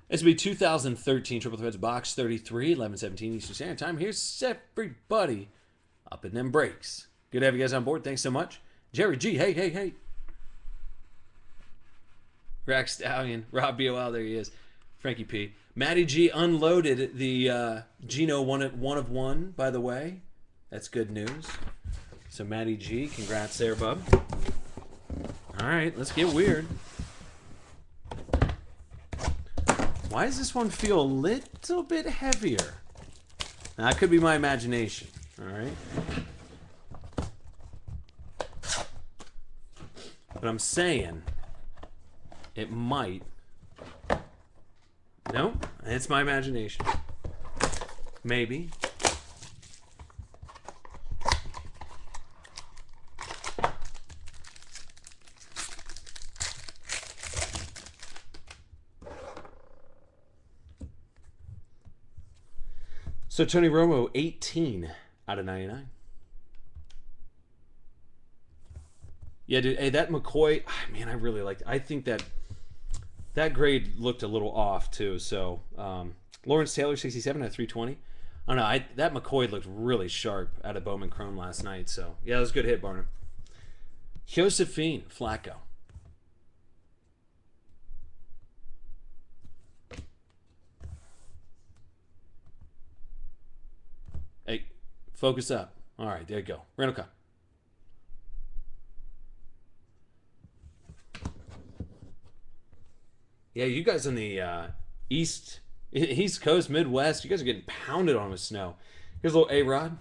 This will be 2013 Triple Threads Box 33, 11:17 Eastern Standard Time. Here's everybody up in them breaks. Good to have you guys on board. Thanks so much. Jerry G, hey, hey, hey. Rack Stallion, Rob BOL, there he is. Frankie P. Matty G unloaded the Geno one of one, by the way. That's good news. So Matty G, congrats there, bub. All right, let's get weird. Why does this one feel a little bit heavier? Now, that could be my imagination. All right. But I'm saying it might. Nope, it's my imagination. Maybe. So Tony Romo, 18 out of 99. Yeah, dude. Hey, that McCoy, man, I really liked it. I think that grade looked a little off too. So Lawrence Taylor, 67 out of 320. I don't know. That McCoy looked really sharp out of Bowman Chrome last night. So yeah, it was a good hit, Barnum. Josephine Flacco. Hey, focus up. All right, there you go. Rental car. Yeah, you guys on the East Coast, Midwest, you guys are getting pounded on with snow. Here's a little A-Rod.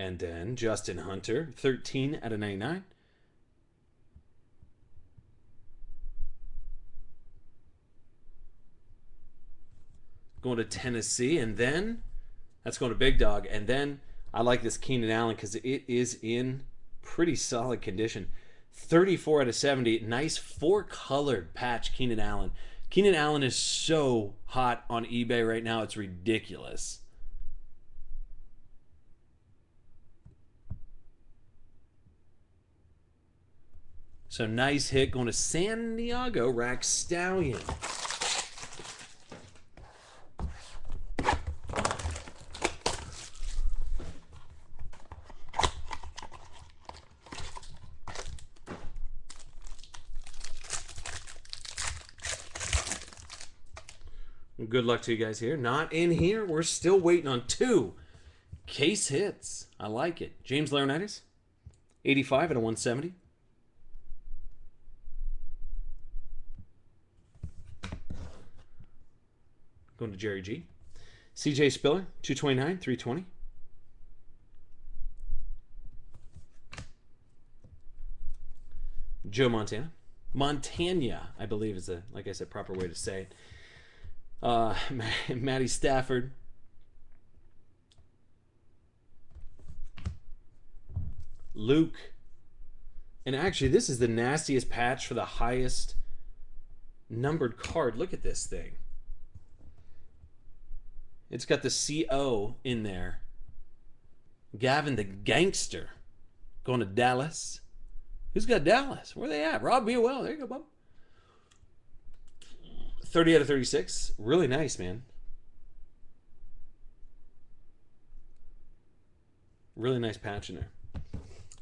And then Justin Hunter, 13 out of 99. Going to Tennessee, and then that's going to Big Dog. And then I like this Keenan Allen because it is in pretty solid condition. 34 out of 70. Nice four-colored patch, Keenan Allen. Keenan Allen is so hot on eBay right now. It's ridiculous. So nice hit going to San Diego, Rack Stallion. Good luck to you guys here. Not in here. We're still waiting on two case hits. I like it. James Laurinaitis, 85 out of 170. Going to Jerry G. CJ Spiller, 229, 320. Joe Montana. Montana, I believe is the, like I said, proper way to say it. Matty Stafford. Luke. And actually, this is the nastiest patch for the highest numbered card. Look at this thing. It's got the CO in there. Gavin the Gangster. Going to Dallas. Who's got Dallas? Where are they at? Rob BOL. There you go, bub. 30 out of 36. Really nice, man. Really nice patch in there.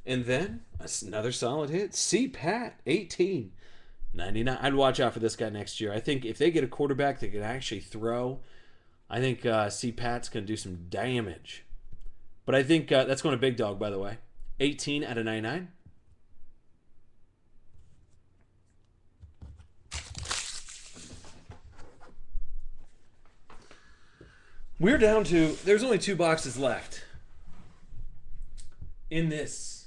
And then another solid hit. C. Pat, 18. 99. I'd watch out for this guy next year. I think if they get a quarterback that can actually throw, I think C. Pat's going to do some damage. But I think that's going to Big Dog, by the way. 18 out of 99. We're down to, there's only two boxes left in this